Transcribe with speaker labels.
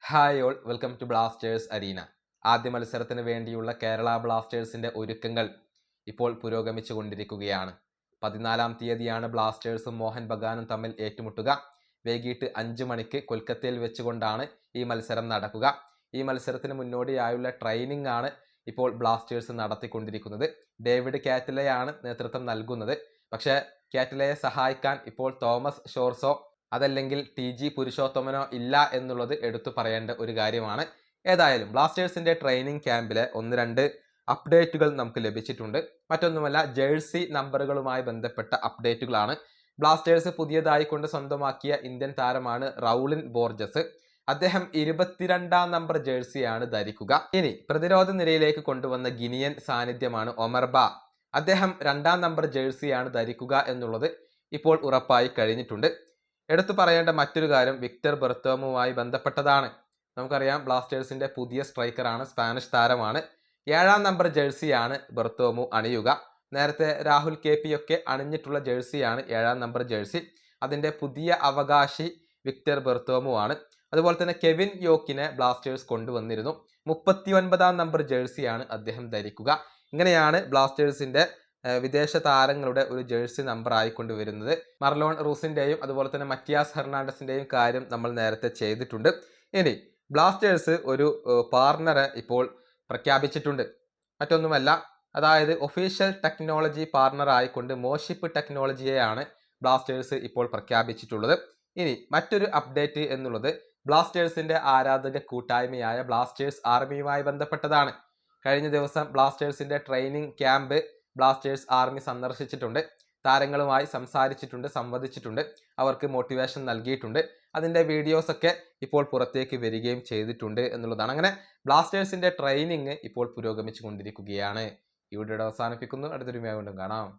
Speaker 1: Hi all welcome to Blasters arena. ആദ്യ മത്സരത്തിന് വേണ്ടിയുള്ള കേരള ബ്ലാസ്റ്റേഴ്സിന്റെ ഒരുക്കങ്ങൾ ഇപ്പോൾ പുരോഗമിച്ചു കൊണ്ടിരിക്കുകയാണ്. 14-ാം തീയതിയാണ് ബ്ലാസ്റ്റേഴ്സും മോഹൻ ബഗാനും തമ്മിൽ ഏറ്റുമുട്ടുക. വൈകിട്ട് 5 മണിക്ക് കൊൽക്കത്തയിൽ വെച്ചുകൊണ്ടാണ് ഈ മത്സരം നടക്കുക. ഈ മത്സരത്തിന് മുന്നോടിയായുള്ള ട്രെയിനിങ് ആണ് ഇപ്പോൾ ബ്ലാസ്റ്റേഴ്സ് നടത്തിക്കൊണ്ടിരിക്കുന്നത്. ഡേവിഡ് കാറ്റലയാണ് നേതൃത്വം നൽകുന്നത്. പക്ഷേ കാറ്റലയെ സഹായിക്കാൻ ഇപ്പോൾ തോമസ് ഷോർസോ അതല്ലെങ്കിൽ ടി.ജി. പുരുഷോത്തമനോ ഇല്ല എന്നുള്ളത് എടുത്തു പറയേണ്ട ഒരു കാര്യമാണ്. ഏതായാലും ബ്ലാസ്റ്റേഴ്സിന്റെ ട്രെയിനിങ് ക്യാമ്പിലെ 1-2 അപ്ഡേറ്റുകൾ നമുക്ക് ലഭിച്ചിട്ടുണ്ട്. മറ്റൊന്നുമല്ല, ജേഴ്സി നമ്പറുകളുമായി ബന്ധപ്പെട്ട അപ്ഡേറ്റുകളാണ്. ബ്ലാസ്റ്റേഴ്സ് പുതിയതായി കൊണ്ട് സ്വന്തമാക്കിയ ഇന്ത്യൻ താരമാണ് റൗളിൻ ബോർജസ്. അദ്ദേഹം 22-ാം നമ്പർ ജേഴ്സിയാണ് ധരിക്കുക. ഇനി പ്രതിരോധ നിരയിലേക്ക് കൊണ്ടുവന്ന ഗിനിയൻ സാന്നിധ്യമാണ് ഒമർബ. അദ്ദേഹം 2-ാം നമ്പർ ജേഴ്സിയാണ് ധരിക്കുക എന്നുള്ളത് ഇപ്പോൾ ഉറപ്പായി കഴിഞ്ഞിട്ടുണ്ട്. എടുത്തു പറയേണ്ട മറ്റൊരു കാര്യം വിക്ടർ ബെർത്തോമുമായി ബന്ധപ്പെട്ടതാണ്. നമുക്കറിയാം, ബ്ലാസ്റ്റേഴ്സിന്റെ പുതിയ സ്ട്രൈക്കറാണ്, സ്പാനിഷ് താരമാണ്. 7-ാം നമ്പർ ജേഴ്സിയാണ് ബെർത്തോമു അണിയുക. നേരത്തെ രാഹുൽ KP ഒക്കെ അണിഞ്ഞിട്ടുള്ള ജേഴ്സിയാണ് 7-ാം നമ്പർ ജേഴ്സി. അതിന്റെ പുതിയ അവകാശി വിക്ടർ ബെർത്തോമു ആണ്. അതുപോലെ തന്നെ കെവിൻ യോക്കിനെ ബ്ലാസ്റ്റേഴ്സ് കൊണ്ടുവന്നിരുന്നു. 39-ാം നമ്പർ ജേഴ്സിയാണ് അദ്ദേഹം ധരിക്കുക. ഇങ്ങനെയാണ് ബ്ലാസ്റ്റേഴ്സിന്റെ വിദേശ താരങ്ങളുടെ ഒരു ജേഴ്സി നമ്പർ ആയിക്കൊണ്ട് വരുന്നത്. മർലോൺ റൂസിന്റെയും അതുപോലെ തന്നെ മറ്റിയാസ് ഹെർണാണ്ടസിന്റെയും കാര്യം നമ്മൾ നേരത്തെ ചെയ്തിട്ടുണ്ട്. ഇനി ബ്ലാസ്റ്റേഴ്സ് ഒരു പാർട്ണറെ ഇപ്പോൾ പ്രഖ്യാപിച്ചിട്ടുണ്ട്. മറ്റൊന്നുമല്ല, അതായത് ഒഫീഷ്യൽ ടെക്നോളജി പാർട്ണർ ആയിക്കൊണ്ട് മോഷിപ്പ് ടെക്നോളജിയെയാണ് ബ്ലാസ്റ്റേഴ്സ് ഇപ്പോൾ പ്രഖ്യാപിച്ചിട്ടുള്ളത്. ഇനി മറ്റൊരു അപ്ഡേറ്റ് എന്നുള്ളത് ബ്ലാസ്റ്റേഴ്സിന്റെ ആരാധക കൂട്ടായ്മയായ ബ്ലാസ്റ്റേഴ്സ് ആർമിയുമായി ബന്ധപ്പെട്ടതാണ്. കഴിഞ്ഞ ദിവസം ബ്ലാസ്റ്റേഴ്സിന്റെ ട്രെയിനിങ് ക്യാമ്പ് ബ്ലാസ്റ്റേഴ്സ് ആർമി സന്ദർശിച്ചിട്ടുണ്ട്. താരങ്ങളുമായി സംസാരിച്ചിട്ടുണ്ട്, സംവദിച്ചിട്ടുണ്ട്, അവർക്ക് മോട്ടിവേഷൻ നൽകിയിട്ടുണ്ട്. അതിൻ്റെ വീഡിയോസ് ഒക്കെ ഇപ്പോൾ പുറത്തേക്ക് വരികയും ചെയ്തിട്ടുണ്ട് എന്നുള്ളതാണ്. അങ്ങനെ ബ്ലാസ്റ്റേഴ്സിന്റെ ട്രെയിനിങ് ഇപ്പോൾ പുരോഗമിച്ചു കൊണ്ടിരിക്കുകയാണ്. ഈ വീഡിയോ അവസാനിപ്പിക്കുന്നു. അടുത്തൊരു വീഡിയോ കൊണ്ടും കാണാം.